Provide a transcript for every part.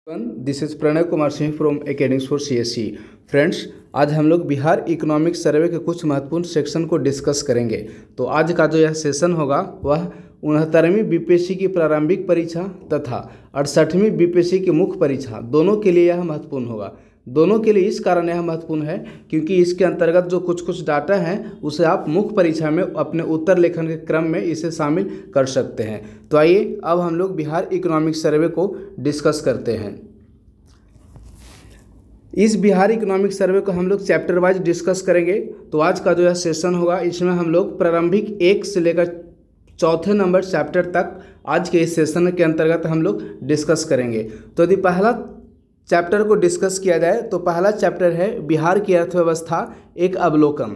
This is Pranay Kumar Singh from academics for CSC. Friends, आज हम लोग बिहार इकोनॉमिक सर्वे के कुछ महत्वपूर्ण सेक्शन को डिस्कस करेंगे। तो आज का जो यह सेशन होगा वह 69वीं बीपीएससी की प्रारंभिक परीक्षा तथा 68वीं बीपीएससी की मुख्य परीक्षा दोनों के लिए यह महत्वपूर्ण होगा। दोनों के लिए इस कारण यह महत्वपूर्ण है क्योंकि इसके अंतर्गत जो कुछ डाटा हैं उसे आप मुख्य परीक्षा में अपने उत्तर लेखन के क्रम में इसे शामिल कर सकते हैं। तो आइए अब हम लोग बिहार इकोनॉमिक सर्वे को डिस्कस करते हैं। इस बिहार इकोनॉमिक सर्वे को हम लोग चैप्टर वाइज डिस्कस करेंगे। तो आज का जो यह सेशन होगा इसमें हम लोग प्रारंभिक 1 से लेकर चौथे नंबर चैप्टर तक आज के इस सेशन के अंतर्गत हम लोग डिस्कस करेंगे। तो यदि पहला चैप्टर को डिस्कस किया जाए तो पहला चैप्टर है बिहार की अर्थव्यवस्था एक अवलोकन।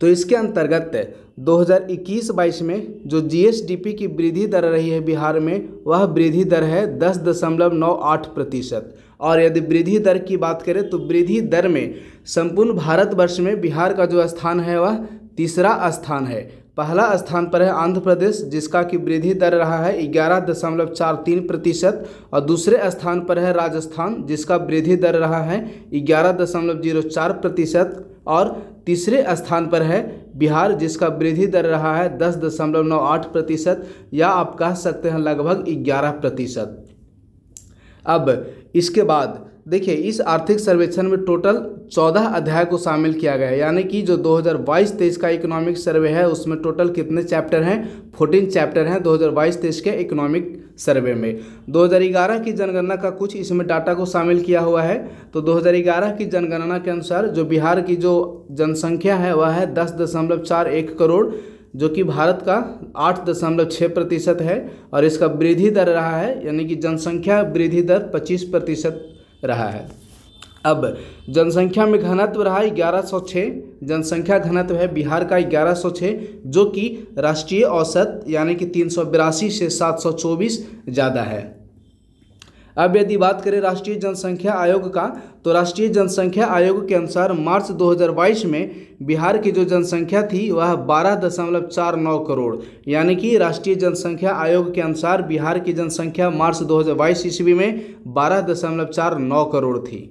तो इसके अंतर्गत 2021-22 में जो जीएसडीपी की वृद्धि दर रही है बिहार में वह वृद्धि दर है 10.98%। और यदि वृद्धि दर की बात करें तो वृद्धि दर में संपूर्ण भारतवर्ष में बिहार का जो स्थान है वह तीसरा स्थान है। पहला स्थान पर है आंध्र प्रदेश जिसका कि वृद्धि दर रहा है 11.43% और दूसरे स्थान पर है राजस्थान जिसका वृद्धि दर रहा है 11.04% और तीसरे स्थान पर है बिहार जिसका वृद्धि दर रहा है 10.98% या आप कह सकते हैं लगभग 11%। अब इसके बाद देखिए इस आर्थिक सर्वेक्षण में टोटल 14 अध्याय को शामिल किया गया है, यानी कि जो 2022-23 का इकोनॉमिक सर्वे है उसमें टोटल कितने चैप्टर हैं? 14 चैप्टर हैं 2022-23 के इकोनॉमिक सर्वे में। 2011 की जनगणना का कुछ इसमें डाटा को शामिल किया हुआ है। तो 2011 की जनगणना के अनुसार जो बिहार की जो जनसंख्या है वह है 10.41 करोड़, जो कि भारत का 8.6% है और इसका वृद्धि दर रहा है, यानी कि जनसंख्या वृद्धि दर 25% रहा है। अब जनसंख्या में घनत्व रहा 1106, जनसंख्या घनत्व है बिहार का 1106 जो कि राष्ट्रीय औसत यानी कि 382 से 724 ज़्यादा है। अब यदि बात करें राष्ट्रीय जनसंख्या आयोग का तो राष्ट्रीय जनसंख्या आयोग के अनुसार मार्च 2022 में बिहार की जो जनसंख्या थी वह 12.49 करोड़, यानी कि राष्ट्रीय जनसंख्या आयोग के अनुसार बिहार की जनसंख्या मार्च 2022 ईस्वी में 12.49 करोड़ थी।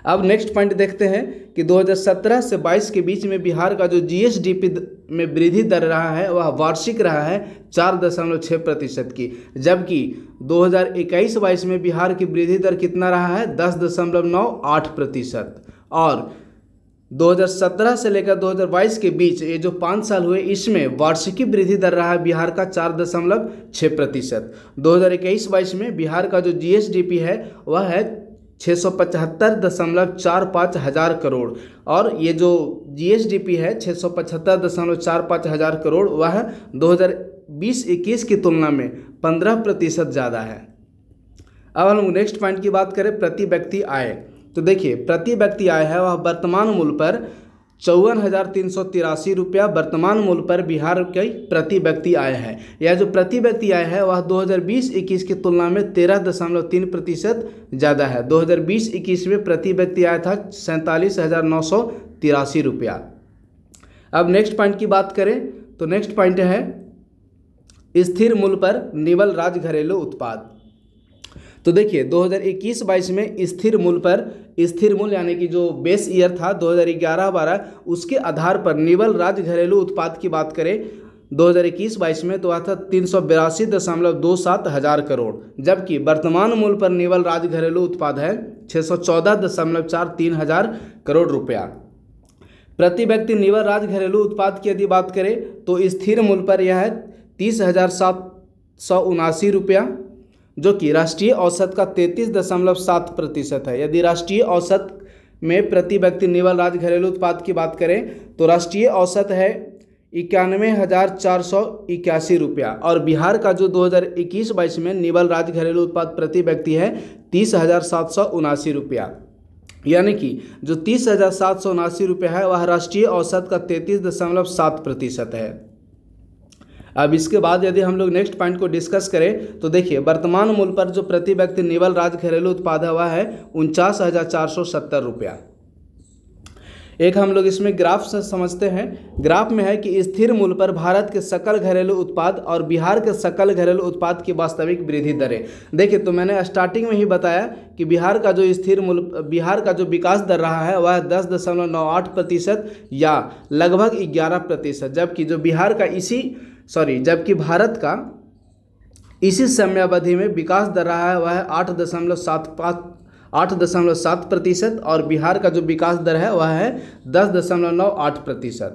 अब नेक्स्ट पॉइंट देखते हैं कि 2017 से 22 के बीच में बिहार का जो जीएसडीपी में वृद्धि दर रहा है वह वार्षिक रहा है 4.6% की, जबकि 2021-22 में बिहार की वृद्धि दर कितना रहा है 10.98%। और 2017 से लेकर 2022 के बीच ये जो 5 साल हुए इसमें वार्षिकी वृद्धि दर रहा है बिहार का 4.6%। 2021-22 में बिहार का जो जीएसडीपी है वह है 675.45 हज़ार करोड़ और ये जो जीएसडीपी है 675.45 हज़ार करोड़ वह 2020-21 की तुलना में 15% ज़्यादा है। अब हम नेक्स्ट पॉइंट की बात करें प्रति व्यक्ति आय। तो देखिए प्रति व्यक्ति आय है वह वर्तमान मूल्य पर 54,383 रुपया वर्तमान मूल्य पर बिहार की प्रति व्यक्ति आय है। यह जो प्रति व्यक्ति आय है वह 2020-21 की तुलना में 13.3% ज़्यादा है। 2020-21 में प्रति व्यक्ति आय था 47,983 रुपया। अब नेक्स्ट पॉइंट की बात करें तो नेक्स्ट पॉइंट है स्थिर मूल्य पर निवल राज्य घरेलू उत्पाद। तो देखिए 2021-22 में स्थिर मूल्य यानी कि जो बेस ईयर था 2011-12 उसके आधार पर निवल राज्य घरेलू उत्पाद की बात करें 2021-22 में तो आता 382.27 हज़ार करोड़, जबकि वर्तमान मूल्य पर निवल राज्य घरेलू उत्पाद है 614.43 हज़ार करोड़ रुपया। प्रति व्यक्ति निवल राज्य घरेलू उत्पाद की यदि बात करें तो स्थिर मूल्य पर यह है 30,779 रुपया, जो कि राष्ट्रीय औसत का 33.7% है। यदि राष्ट्रीय औसत में प्रति व्यक्ति निवल राज्य घरेलू उत्पाद की बात करें तो राष्ट्रीय औसत है 91,481 रुपया और बिहार का जो 2021-22 में निवल राज्य घरेलू उत्पाद प्रति व्यक्ति है 30,779 रुपया, यानी कि जो 30,779 रुपया है वह राष्ट्रीय औसत का 33.7% है। अब इसके बाद यदि हम लोग नेक्स्ट पॉइंट को डिस्कस करें तो देखिए वर्तमान मूल्य पर जो प्रति व्यक्ति निवल राज्य घरेलू उत्पाद है वह है 49,470 रुपया। एक हम लोग इसमें ग्राफ से समझते हैं। ग्राफ में है कि स्थिर मूल्य पर भारत के सकल घरेलू उत्पाद और बिहार के सकल घरेलू उत्पाद की वास्तविक वृद्धि दरें। देखिए, तो मैंने स्टार्टिंग में ही बताया कि बिहार का जो स्थिर मूल्य, बिहार का जो विकास दर रहा है वह 10.98% या लगभग 11%, जबकि जो बिहार का जबकि भारत का इसी समयावधि में विकास दर रहा है वह है 8.7% और बिहार का जो विकास दर है वह है 10.98%।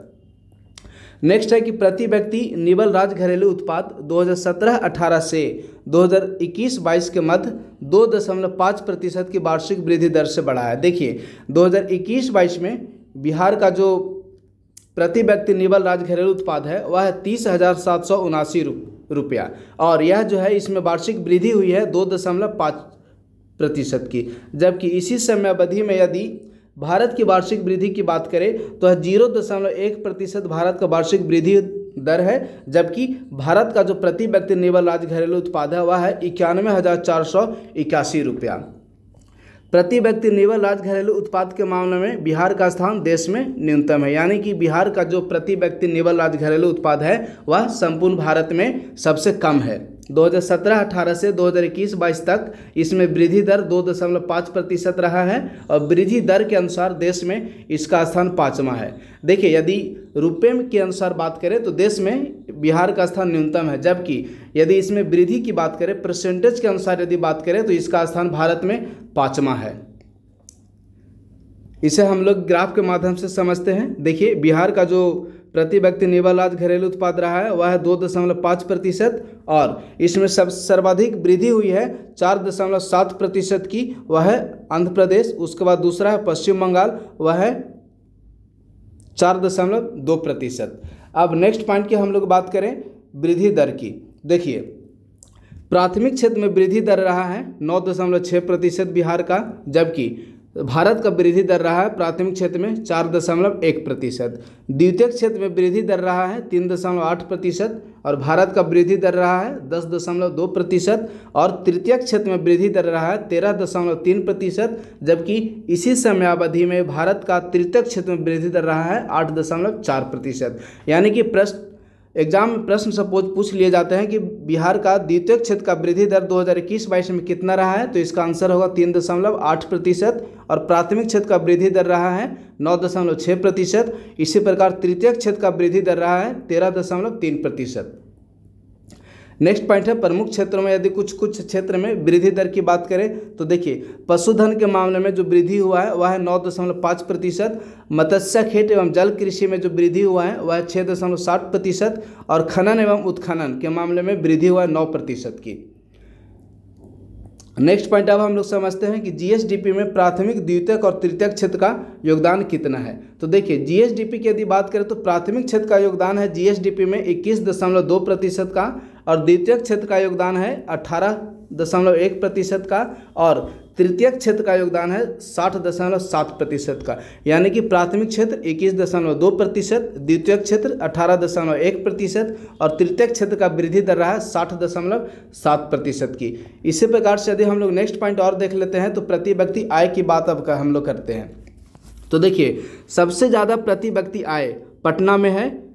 नेक्स्ट है कि प्रति व्यक्ति निवल राज्य घरेलू उत्पाद 2017-18 से 2021-22 के मध्य 2.5% की वार्षिक वृद्धि दर से बढ़ा है। देखिए, 2021-22 में बिहार का जो प्रति व्यक्ति निवल राज्य घरेलू उत्पाद है वह है 30,779 रुपया, और यह जो है इसमें वार्षिक वृद्धि हुई है 2.5% की, जबकि इसी समयावधि में यदि भारत की वार्षिक वृद्धि की बात करें तो 0.1% भारत का वार्षिक वृद्धि दर है, जबकि भारत का जो प्रति व्यक्ति निवल राज्य घरेलू उत्पाद है वह है 91,481 रुपया। प्रति व्यक्ति निवल राज्य घरेलू उत्पाद के मामले में बिहार का स्थान देश में न्यूनतम है, यानी कि बिहार का जो प्रति व्यक्ति निवल राज्य घरेलू उत्पाद है वह संपूर्ण भारत में सबसे कम है। 2017-18 से 2021-22 तक इसमें वृद्धि दर 2.5% रहा है और वृद्धि दर के अनुसार देश में इसका स्थान 5वां है। देखिए, यदि रुपये के अनुसार बात करें तो देश में बिहार का स्थान न्यूनतम है, जबकि यदि इसमें वृद्धि की बात करें परसेंटेज के अनुसार यदि बात करें तो इसका स्थान भारत में 5वां है। इसे हम लोग ग्राफ के माध्यम से समझते हैं। देखिए, बिहार का जो प्रति व्यक्ति निवल राज्य घरेलू उत्पाद रहा है वह है 2.5% और इसमें सर्वाधिक वृद्धि हुई है 4.7% की, वह है आंध्र प्रदेश। उसके बाद दूसरा है पश्चिम बंगाल, वह है 4.2%। अब नेक्स्ट पॉइंट की हम लोग बात करें वृद्धि दर की। देखिए, प्राथमिक क्षेत्र में वृद्धि दर रहा है 9.6% बिहार का, जबकि भारत का वृद्धि दर रहा है प्राथमिक क्षेत्र में 4.1%। द्वितीयक क्षेत्र में वृद्धि दर रहा है 3.8% और भारत का वृद्धि दर रहा है 10.2% और तृतीयक क्षेत्र में वृद्धि दर रहा है 13.3%, जबकि इसी समयावधि में भारत का तृतीयक क्षेत्र में वृद्धि दर रहा है 8.4%। यानी कि एग्जाम में प्रश्न सपोज पूछ लिए जाते हैं कि बिहार का द्वितीयक क्षेत्र का वृद्धि दर 2021-22 में कितना रहा है, तो इसका आंसर होगा 3.8% और प्राथमिक क्षेत्र का वृद्धि दर रहा है 9.6%। इसी प्रकार तृतीयक क्षेत्र का वृद्धि दर रहा है 13.3%। नेक्स्ट पॉइंट है प्रमुख क्षेत्रों में यदि कुछ क्षेत्र में वृद्धि दर की बात करें तो देखिए, पशुधन के मामले में जो वृद्धि हुआ है वह है 9.5%। मत्स्य खेत एवं जल कृषि में जो वृद्धि हुआ है वह है 6.7% और खनन एवं उत्खनन के मामले में वृद्धि हुआ है 9% की। नेक्स्ट पॉइंट अब हम लोग समझते हैं कि जीएसडीपी में प्राथमिक, द्वितीयक और तृतीयक क्षेत्र का योगदान कितना है। तो देखिए, जीएसडीपी की यदि बात करें तो प्राथमिक क्षेत्र का योगदान है जीएसडीपी में 21.2% का और द्वितीयक क्षेत्र का योगदान है 18.1% का और तृतीयक क्षेत्र का योगदान है 60.7% का। यानी कि प्राथमिक क्षेत्र 21.2%, द्वितीयक क्षेत्र 18.1% और तृतीयक क्षेत्र का वृद्धि दर रहा है 60.7% की। इसी प्रकार से यदि हम लोग नेक्स्ट पॉइंट और देख लेते हैं तो प्रति व्यक्ति आय की बात अब हम लोग करते हैं। तो देखिए, सबसे ज़्यादा प्रति व्यक्ति आय पटना में है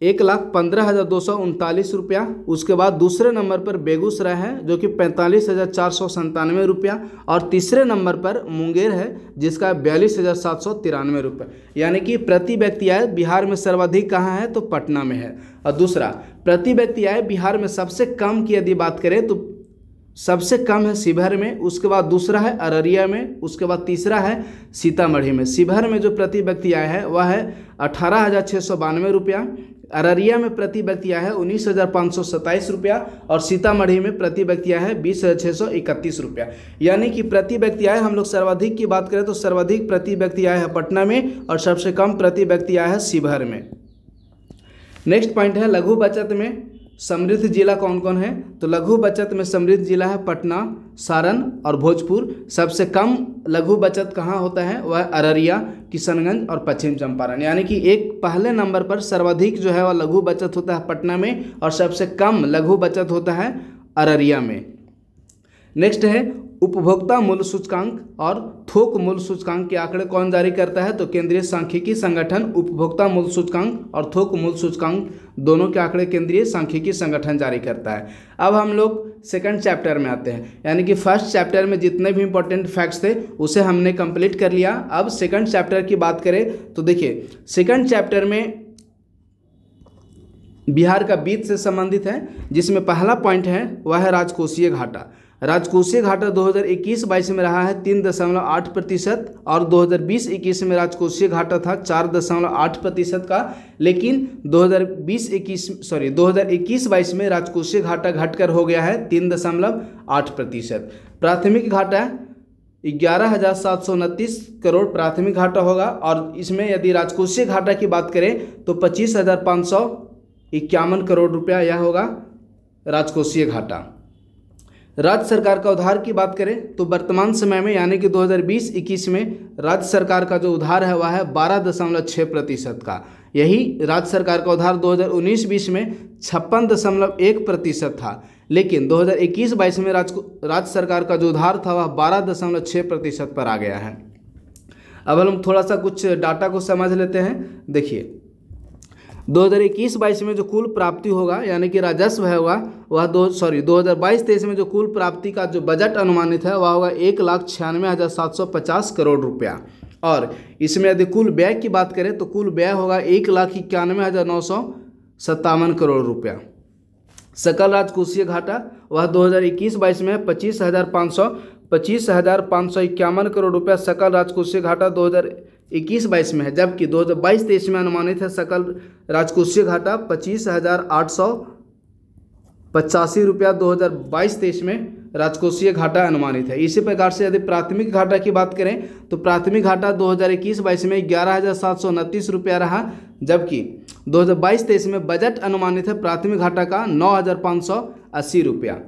1,15,239 रुपया। उसके बाद दूसरे नंबर पर बेगूसराय है जो कि 45,497 रुपया और तीसरे नंबर पर मुंगेर है जिसका 42,793 रुपये। यानी कि प्रति व्यक्ति आय बिहार में सर्वाधिक कहाँ है, तो पटना में है। और दूसरा प्रति व्यक्ति आय बिहार में सबसे कम की यदि बात करें तो सबसे कम है शिवहर में, उसके बाद दूसरा है अररिया में, उसके बाद तीसरा है सीतामढ़ी में। शिवहर में जो प्रति व्यक्ति आय है वह है 18,692 रुपया, अररिया में प्रति व्यक्ति आय है 19,527 रुपया और सीतामढ़ी में प्रति व्यक्ति आय है 20,631 रुपया। यानी कि प्रति व्यक्ति आय हम लोग सर्वाधिक की बात करें तो सर्वाधिक प्रति व्यक्ति आय है पटना में और सबसे कम प्रति व्यक्ति आय है शिवहर में। नेक्स्ट पॉइंट है लघु बचत में समृद्ध जिला कौन कौन है। तो लघु बचत में समृद्ध जिला है पटना, सारण और भोजपुर। सबसे कम लघु बचत कहाँ होता है, वह अररिया, किशनगंज और पश्चिम चंपारण। यानी कि एक पहले नंबर पर सर्वाधिक जो है वह लघु बचत होता है पटना में और सबसे कम लघु बचत होता है अररिया में। नेक्स्ट है उपभोक्ता मूल्य सूचकांक और थोक मूल्य सूचकांक के आंकड़े कौन जारी करता है? तो केंद्रीय सांख्यिकी संगठन उपभोक्ता मूल्य सूचकांक और थोक मूल्य सूचकांक दोनों के आंकड़े केंद्रीय सांख्यिकी संगठन जारी करता है। अब हम लोग सेकंड चैप्टर में आते हैं, यानी कि फर्स्ट चैप्टर में जितने भी इंपॉर्टेंट फैक्ट्स थे उसे हमने कंप्लीट कर लिया। अब सेकंड चैप्टर की बात करें तो देखिए सेकंड चैप्टर में बिहार का वित्त से संबंधित है, जिसमें पहला पॉइंट है वह है राजकोषीय घाटा। राजकोषीय घाटा 2021-22 में रहा है 3.8% और 2020-21 में राजकोषीय घाटा था 4.8% का, लेकिन 2021-22 में राजकोषीय घाटा घटकर हो गया है 3.8%। प्राथमिक घाटा 11,729 करोड़ प्राथमिक घाटा होगा, और इसमें यदि राजकोषीय घाटा की बात करें तो 25,551 करोड़ रुपया यह होगा राजकोषीय घाटा। राज्य सरकार का उधार की बात करें तो वर्तमान समय में यानी कि 2020-21 में राज्य सरकार का जो उधार है वह है 12.6% का। यही राज्य सरकार का उधार 2019-20 में 56.1% था, लेकिन 2021-22 में राज्य सरकार का जो उधार था वह 12.6% पर आ गया है। अब हम थोड़ा सा कुछ डाटा को समझ लेते हैं। देखिए 2021-22 में जो कुल प्राप्ति होगा यानी कि राजस्व है वह 2022-23 में जो कुल प्राप्ति का जो बजट अनुमानित है वह होगा 1,96,750 करोड़ रुपया, और इसमें यदि कुल व्यय की बात करें तो कुल व्यय होगा 1,91,957 करोड़ रुपया। सकल राजकोषीय घाटा वह 2021-22 में 25,551 करोड़ रुपया सकल राजकोषीय घाटा 2021-22 में है, जबकि 2022-23 में अनुमानित है सकल राजकोषीय घाटा 25,885 रुपया 2022-23 में राजकोषीय घाटा अनुमानित है। इसी प्रकार से यदि प्राथमिक घाटा की बात करें तो प्राथमिक घाटा 2021-22 में 11,729 रुपया रहा, जबकि 2022-23 में बजट अनुमानित है प्राथमिक घाटा का 9,580 रुपया।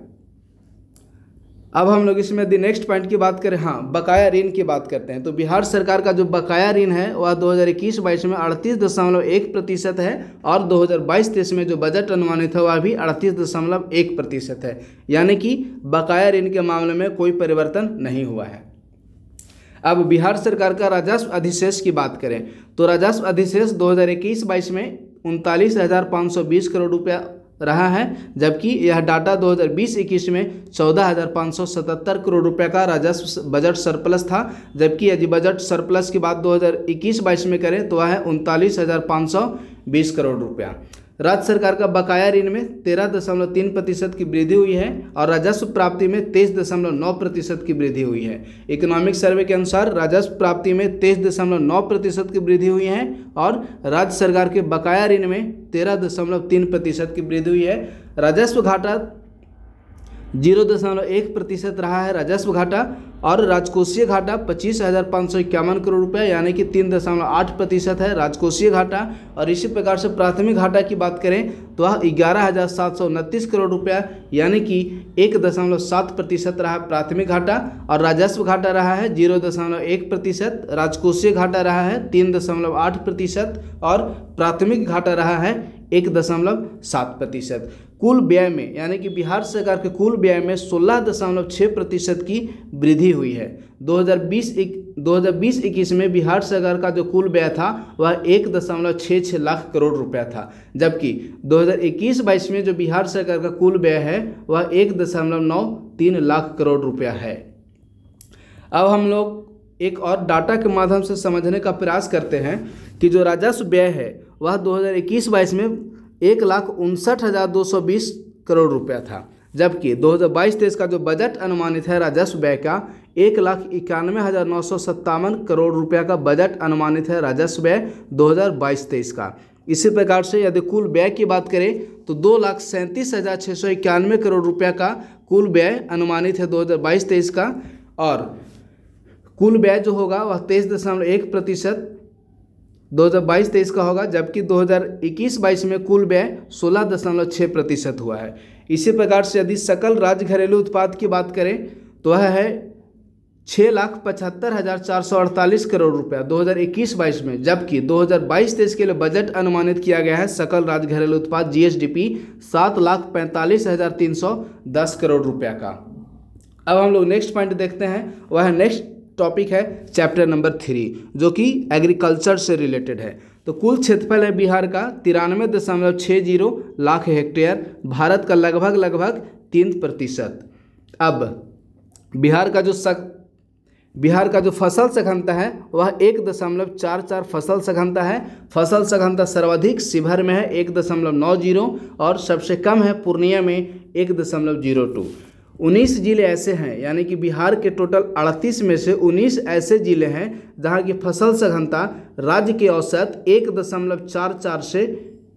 अब हम लोग इसमें यदि नेक्स्ट पॉइंट की बात करें, हाँ बकाया ऋण की बात करते हैं, तो बिहार सरकार का जो बकाया ऋण है वह 2021-22 में 38.1% है, और 2022-23 में जो बजट अनुमानित है वह भी 38.1% है, यानी कि बकाया ऋण के मामले में कोई परिवर्तन नहीं हुआ है। अब बिहार सरकार का राजस्व अधिशेष की बात करें तो राजस्व अधिशेष 2021-22 में 39,520 करोड़ रुपया रहा है, जबकि यह डाटा 2020-21 में 14,577 करोड़ रुपए का राजस्व बजट सरप्लस था, जबकि यदि बजट सरप्लस की बात 2021-22 में करें तो वह है 39,520 करोड़ रुपया। राज्य सरकार का बकाया ऋण में 13.3% की वृद्धि हुई है और राजस्व प्राप्ति में 23.9% की वृद्धि हुई है। इकोनॉमिक सर्वे के अनुसार राजस्व प्राप्ति में 23.9% की वृद्धि हुई है और राज्य सरकार के बकाया ऋण में 13.3% की वृद्धि हुई है। राजस्व घाटा 0.1% रहा है राजस्व घाटा, और राजकोषीय घाटा 25,551 करोड़ रुपये यानी कि 3.8% है राजकोषीय घाटा। और इसी प्रकार से प्राथमिक घाटा की बात करें तो वह 11,729 करोड़ रुपया यानी कि 1.7% रहा प्राथमिक घाटा, और राजस्व घाटा रहा है 0.1%, राजकोषीय घाटा रहा है 3.8% और प्राथमिक घाटा रहा है 1.7%। कुल व्यय में यानी कि बिहार सरकार के कुल व्यय में 16.6% की वृद्धि हुई है। 2020-21 में बिहार सरकार का जो कुल व्यय था वह 1.66 लाख करोड़ रुपया था, जबकि 2021-22 में जो बिहार सरकार का कुल व्यय है वह 1.93 लाख करोड़ रुपया है। अब हम लोग एक और डाटा के माध्यम से समझने का प्रयास करते हैं कि जो राजस्व व्यय है वह 2021-22 में 1,59,220 करोड़ रुपया था, जबकि 2022-23 का जो बजट अनुमानित है राजस्व व्यय का 1,91,957 करोड़ रुपया का बजट अनुमानित है राजस्व व्यय 2022-23 का। इसी प्रकार से यदि कुल व्यय की बात करें तो 2,37,691 करोड़ रुपया का कुल व्यय अनुमानित है 2022-23 का, और कुल व्यय जो होगा वह 23.1% 2022-23 का होगा, जबकि 2021-22 में कुल व्यय 16.6% हुआ है। इसी प्रकार से यदि सकल राज्य घरेलू उत्पाद की बात करें तो वह है 6,75,448 करोड़ रुपया 2021-22 में, जबकि 2022-23 के लिए बजट अनुमानित किया गया है सकल राज्य घरेलू उत्पाद GSDP 7,45,310 करोड़ रुपया का। अब हम लोग नेक्स्ट पॉइंट देखते हैं, वह नेक्स्ट टॉपिक है चैप्टर नंबर 3 जो कि एग्रीकल्चर से रिलेटेड है। तो कुल क्षेत्रफल है बिहार का 93.60 लाख हेक्टेयर, भारत का लगभग 3%। अब बिहार का जो फसल सघनता है वह 1.44 फसल सघनता है। फसल सघनता सर्वाधिक शिवहर में है 1.90 और सबसे कम है पूर्णिया में 1.02। 19 जिले ऐसे हैं, यानी कि बिहार के टोटल 38 में से 19 ऐसे जिले हैं जहां की फसल सघनता राज्य के औसत 1.44 से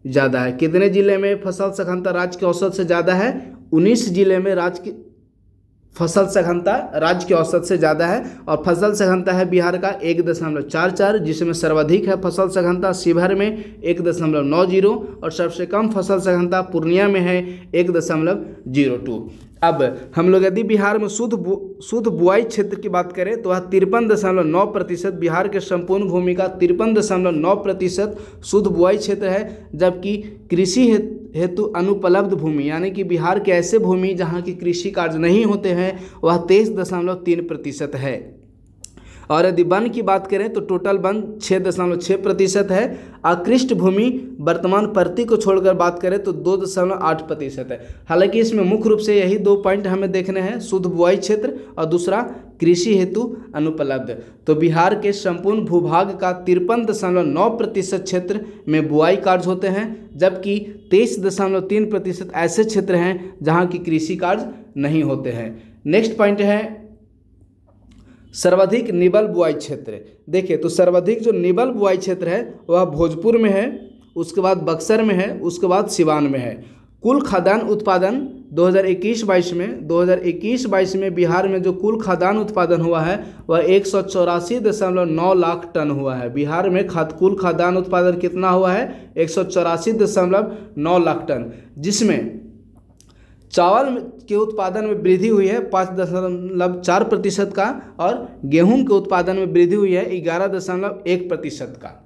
ज़्यादा है। कितने जिले में फसल सघनता राज्य के औसत से ज़्यादा है? 19 जिले में राज्य की फसल सघनता राज्य के औसत से ज़्यादा है और फसल सघनता है बिहार का 1.44, जिसमें सर्वाधिक है फसल सघनता शिवहर में 1.90 और सबसे कम फसल सघनता पूर्णिया में है 1.02। अब हम लोग यदि बिहार में शुद्ध बुआई क्षेत्र की बात करें तो वह 53.9%, बिहार के संपूर्ण भूमि का 53.9% शुद्ध बुआई क्षेत्र है। जबकि कृषि हेतु अनुपलब्ध भूमि, यानी कि बिहार के ऐसे भूमि जहां की कृषि कार्य नहीं होते हैं, वह 23.3% है। और यदि वन की बात करें तो टोटल वन 6.6% है। आकृष्ट भूमि वर्तमान प्रति को छोड़कर बात करें तो 2.8% है। हालांकि इसमें मुख्य रूप से यही 2 पॉइंट हमें देखने हैं, शुद्ध बुआई क्षेत्र और दूसरा कृषि हेतु अनुपलब्ध। तो बिहार के संपूर्ण भूभाग का 53.9% क्षेत्र में बुआई कार्य होते हैं, जबकि 23.3% ऐसे क्षेत्र हैं जहाँ की कृषि कार्य नहीं होते हैं। नेक्स्ट पॉइंट है सर्वाधिक निबल बुआई क्षेत्र। देखिए तो सर्वाधिक जो निबल बुआई क्षेत्र है वह भोजपुर में है, उसके बाद बक्सर में है, उसके बाद सिवान में है। कुल खाद्यान्न उत्पादन 2021-22 में बिहार में जो कुल खाद्यान्न उत्पादन हुआ है वह 184.9 लाख टन हुआ है। बिहार में कुल खाद्यान्न उत्पादन कितना हुआ है? 184.9 लाख टन, जिसमें चावल के उत्पादन में वृद्धि हुई है 5.4% का और गेहूं के उत्पादन में वृद्धि हुई है 11.1% का।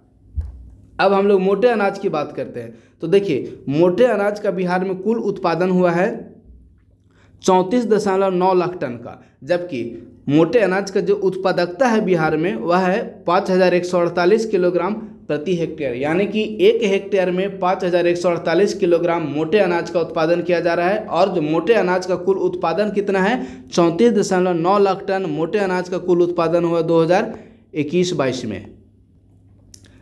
अब हम लोग मोटे अनाज की बात करते हैं तो देखिए मोटे अनाज का बिहार में कुल उत्पादन हुआ है 34.9 लाख टन का, जबकि मोटे अनाज का जो उत्पादकता है बिहार में वह है 5148 किलोग्राम प्रति हेक्टेयर, यानी कि 1 हेक्टेयर में 5148 किलोग्राम मोटे अनाज का उत्पादन किया जा रहा है। और जो मोटे अनाज का कुल उत्पादन कितना है? 34.9 लाख टन मोटे अनाज का कुल उत्पादन हुआ 2021-22 में।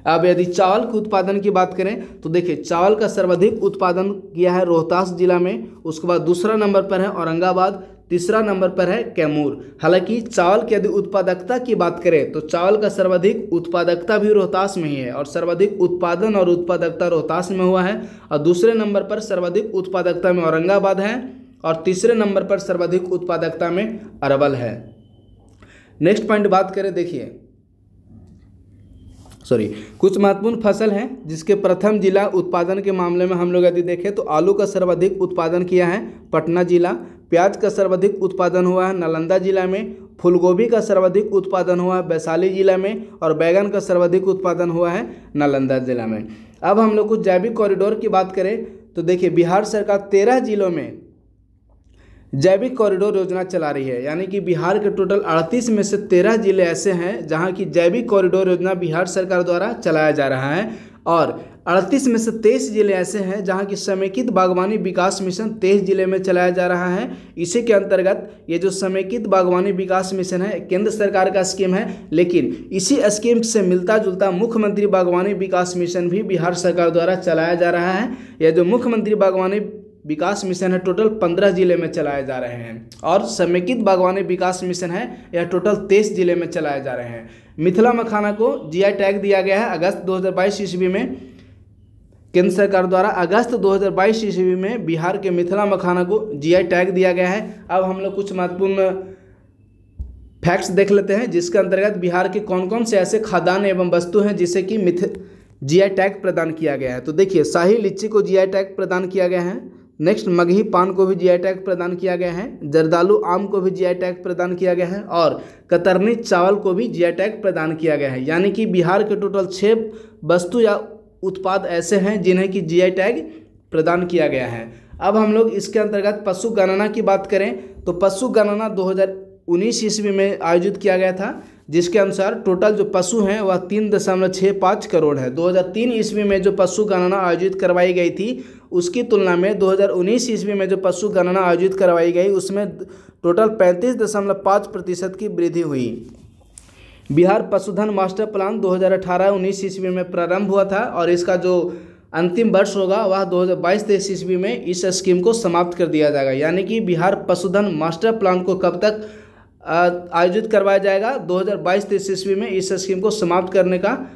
अब यदि चावल के उत्पादन की बात करें तो देखिए चावल का सर्वाधिक उत्पादन किया है रोहतास जिला में, उसके बाद दूसरा नंबर पर है औरंगाबाद, तीसरा नंबर पर है कैमूर। हालांकि चावल की यदि उत्पादकता की बात करें तो चावल का सर्वाधिक उत्पादकता भी रोहतास में ही है और सर्वाधिक उत्पादन और उत्पादकता रोहतास में हुआ है। और दूसरे नंबर पर सर्वाधिक उत्पादकता में औरंगाबाद है और तीसरे नंबर पर सर्वाधिक उत्पादकता में अरवल है। नेक्स्ट पॉइंट बात करें, देखिए कुछ महत्वपूर्ण फसल हैं जिसके प्रथम जिला उत्पादन के मामले में हम लोग यदि देखें तो आलू का सर्वाधिक उत्पादन किया है पटना जिला, प्याज का सर्वाधिक उत्पादन हुआ है नालंदा जिला में, फूलगोभी का सर्वाधिक उत्पादन हुआ है वैशाली जिला में और बैगन का सर्वाधिक उत्पादन हुआ है नालंदा जिला में। अब हम लोग कुछ जैविक कॉरिडोर की बात करें तो देखिए बिहार सरकार 13 जिलों में जैविक कॉरिडोर योजना चला रही है, यानी कि बिहार के टोटल 38 में से 13 जिले ऐसे हैं जहां की जैविक कॉरिडोर योजना बिहार सरकार द्वारा चलाया जा रहा है और 38 में से 23 जिले ऐसे हैं जहां की समेकित बागवानी विकास मिशन 23 जिले में चलाया जा रहा है। इसी के अंतर्गत ये जो समेकित बागवानी विकास मिशन है केंद्र सरकार का स्कीम है, लेकिन इसी स्कीम से मिलता जुलता मुख्यमंत्री बागवानी विकास मिशन भी बिहार सरकार द्वारा चलाया जा रहा है। यह जो मुख्यमंत्री बागवानी विकास मिशन है टोटल 15 जिले में चलाए जा रहे हैं और समेकित बागवानी विकास मिशन है यह टोटल 23 जिले में चलाए जा रहे हैं। मिथिला मखाना को जीआई टैग दिया गया है अगस्त 2022 ईस्वी में, केंद्र सरकार द्वारा अगस्त 2022 ईस्वी में बिहार के मिथिला मखाना को जीआई टैग दिया गया है। अब हम लोग कुछ महत्वपूर्ण फैक्ट्स देख लेते हैं जिसके अंतर्गत बिहार के कौन कौन से ऐसे खाद्यान्न एवं वस्तु हैं जिसे कि जीआई टैग प्रदान किया गया है। तो देखिए शाही लीची को जीआई टैग प्रदान किया गया है, नेक्स्ट मगही पान को भी जीआई टैग प्रदान किया गया है, जर्दालू आम को भी जीआई टैग प्रदान किया गया है और कतरनी चावल को भी जीआई टैग प्रदान किया गया है। यानी कि बिहार के टोटल 6 वस्तु या उत्पाद ऐसे हैं जिन्हें कि जीआई टैग प्रदान किया गया है। अब हम लोग इसके अंतर्गत पशु गणना की बात करें तो पशु गणना 2019 ईस्वी में आयोजित किया गया था, जिसके अनुसार टोटल जो पशु हैं वह 3.65 करोड़ है। 2003 ईस्वी में जो पशु गणना आयोजित करवाई गई थी उसकी तुलना में 2019 ईस्वी में जो पशु गणना आयोजित करवाई गई उसमें टोटल 35.5% की वृद्धि हुई। बिहार पशुधन मास्टर प्लान 2018-19 ईस्वी में प्रारंभ हुआ था और इसका जो अंतिम वर्ष होगा वह 2022-23 ईस्वी में इस स्कीम को समाप्त कर दिया जाएगा। यानी कि बिहार पशुधन मास्टर प्लान को कब तक आयोजित करवाया जाएगा? 2022-23 ईस्वी में इस स्कीम को समाप्त करने का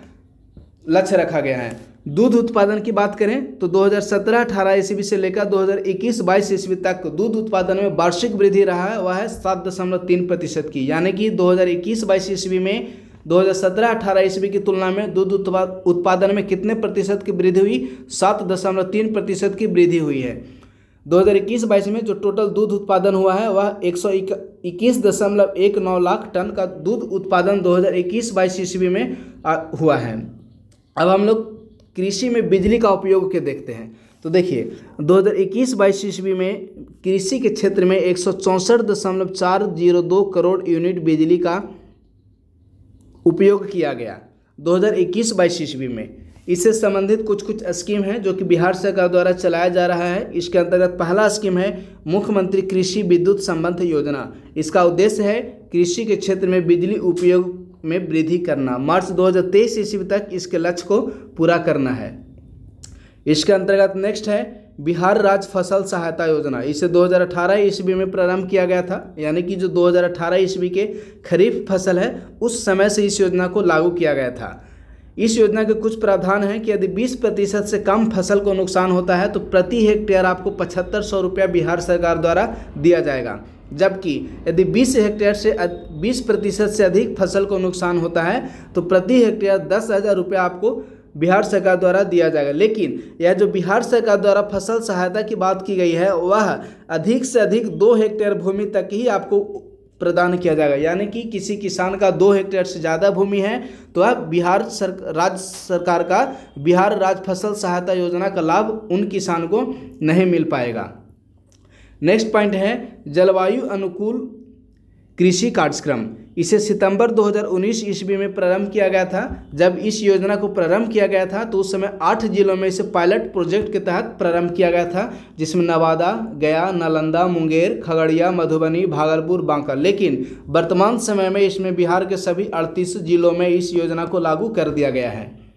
लक्ष्य रखा गया है। दूध उत्पादन की बात करें तो 2017-18 ईस्वी से लेकर 2021-22 ईस्वी तक दूध उत्पादन में वार्षिक वृद्धि रहा है, वह है 7.3% की। यानी कि 2021-22 ईस्वी में 2017-18 ईस्वी की तुलना में दूध उत्पादन में कितने प्रतिशत की वृद्धि हुई? 7.3% की वृद्धि हुई है। 2021-22 में जो टोटल दूध उत्पादन हुआ है वह 121.19 लाख टन का दूध उत्पादन 2021-22 ईस्वी में हुआ है। अब हम लोग कृषि में बिजली का उपयोग के देखते हैं। तो देखिए 2021-22 ईस्वी में कृषि के क्षेत्र में 164.402 करोड़ यूनिट बिजली का उपयोग किया गया 2021-22 ईस्वी में। इससे संबंधित कुछ स्कीम है जो कि बिहार सरकार द्वारा चलाया जा रहा है। इसके अंतर्गत पहला स्कीम है मुख्यमंत्री कृषि विद्युत संबंध योजना। इसका उद्देश्य है कृषि के क्षेत्र में बिजली उपयोग में वृद्धि करना। मार्च 2023 ईस्वी तक इसके लक्ष्य को पूरा करना है। इसके अंतर्गत नेक्स्ट है बिहार राज्य फसल सहायता योजना। इसे 2018 ईस्वी में प्रारंभ किया गया था। यानी कि जो 2018 ईस्वी के खरीफ फसल है उस समय से इस योजना को लागू किया गया था। इस योजना के कुछ प्रावधान हैं कि यदि 20% से कम फसल को नुकसान होता है तो प्रति हेक्टेयर आपको 7500 रुपया बिहार सरकार द्वारा दिया जाएगा। जबकि यदि 20% से अधिक फसल को नुकसान होता है तो प्रति हेक्टेयर 10,000 रुपया आपको बिहार सरकार द्वारा दिया जाएगा। लेकिन यह जो बिहार सरकार द्वारा फसल सहायता की बात की गई है वह अधिक से अधिक 2 हेक्टेयर भूमि तक ही आपको प्रदान किया जाएगा। यानी कि किसी किसान का 2 हेक्टेयर से ज़्यादा भूमि है तो अब राज्य सरकार का बिहार राज्य फसल सहायता योजना का लाभ उन किसान को नहीं मिल पाएगा। नेक्स्ट पॉइंट है जलवायु अनुकूल कृषि कार्यक्रम। इसे सितंबर 2019 ईस्वी में प्रारंभ किया गया था। जब इस योजना को प्रारंभ किया गया था तो उस समय 8 जिलों में इसे पायलट प्रोजेक्ट के तहत प्रारंभ किया गया था, जिसमें नवादा, गया, नालंदा, मुंगेर, खगड़िया, मधुबनी, भागलपुर, बांका। लेकिन वर्तमान समय में इसमें बिहार के सभी 38 जिलों में इस योजना को लागू कर दिया गया है।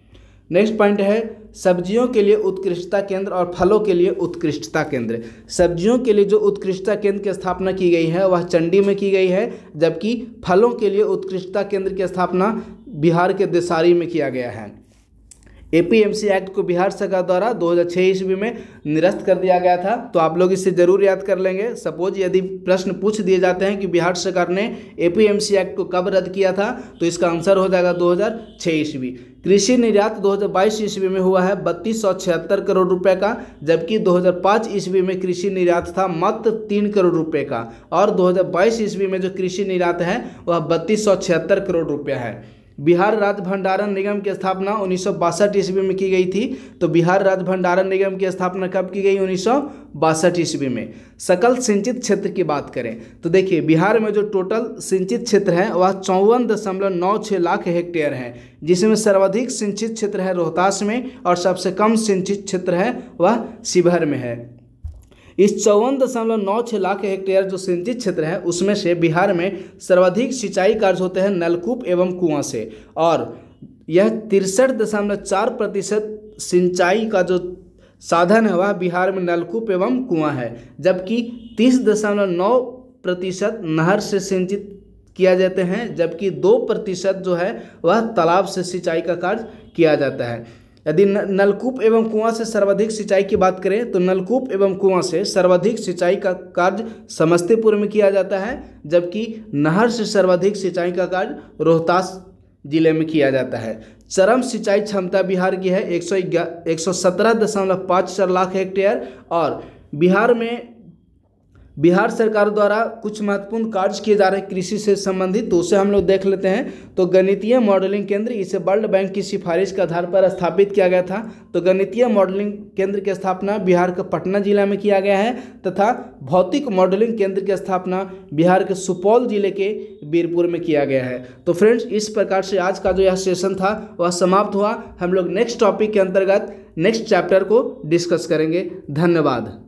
नेक्स्ट पॉइंट है सब्जियों के लिए उत्कृष्टता केंद्र और फलों के लिए उत्कृष्टता केंद्र। सब्जियों के लिए जो उत्कृष्टता केंद्र की स्थापना की गई है वह चंडी में की गई है, जबकि फलों के लिए उत्कृष्टता केंद्र की स्थापना बिहार के देसारी में किया गया है। APMC एक्ट को बिहार सरकार द्वारा 2006 ईस्वी में निरस्त कर दिया गया था। तो आप लोग इसे जरूर याद कर लेंगे। सपोज यदि प्रश्न पूछ दिए जाते हैं कि बिहार सरकार ने APMC एक्ट को कब रद्द किया था तो इसका आंसर हो जाएगा 2006 ईस्वी। कृषि निर्यात 2022 ईस्वी में हुआ है 3276 करोड़ रुपए का, जबकि 2005 ईस्वी में कृषि निर्यात था मात्र 3 करोड़ रुपए का और 2022 ईस्वी में जो कृषि निर्यात है वह 3276 करोड़ रुपया है। बिहार राज्य भंडारण निगम की स्थापना 1962 ईस्वी में की गई थी। तो बिहार राज्य भंडारण निगम की स्थापना कब की गई? 1962 ईस्वी में। सकल सिंचित क्षेत्र की बात करें तो देखिए बिहार में जो टोटल सिंचित क्षेत्र है वह 54.96 लाख हेक्टेयर है, जिसमें सर्वाधिक सिंचित क्षेत्र है रोहतास में और सबसे कम सिंचित क्षेत्र है वह शिवहर में है। इस 54.96 लाख हेक्टेयर जो सिंचित क्षेत्र है उसमें से बिहार में सर्वाधिक सिंचाई कार्य होते हैं नलकूप एवं कुआं से, और यह 63.4% सिंचाई का जो साधन है वह बिहार में नलकूप एवं कुआं है, जबकि 30.9% नहर से सिंचित किया जाते हैं, जबकि 2% जो है वह तालाब से सिंचाई का कार्य किया जाता है। यदि नलकूप एवं कुआं से सर्वाधिक सिंचाई की बात करें तो नलकूप एवं कुआं से सर्वाधिक सिंचाई का कार्य समस्तीपुर में किया जाता है, जबकि नहर से सर्वाधिक सिंचाई का कार्य रोहतास जिले में किया जाता है। चरम सिंचाई क्षमता बिहार की है 117.54 लाख हेक्टेयर और बिहार में बिहार सरकार द्वारा कुछ महत्वपूर्ण कार्य किए जा रहे हैं कृषि से संबंधित, तो उसे हम लोग देख लेते हैं। तो गणितीय मॉडलिंग केंद्र, इसे वर्ल्ड बैंक की सिफारिश के आधार पर स्थापित किया गया था। तो गणितीय मॉडलिंग केंद्र की स्थापना बिहार के पटना जिला में किया गया है तथा भौतिक मॉडलिंग केंद्र की स्थापना बिहार के सुपौल जिले के बीरपुर में किया गया है। तो फ्रेंड्स, इस प्रकार से आज का जो यह सेशन था वह समाप्त हुआ। हम लोग नेक्स्ट टॉपिक के अंतर्गत नेक्स्ट चैप्टर को डिस्कस करेंगे। धन्यवाद।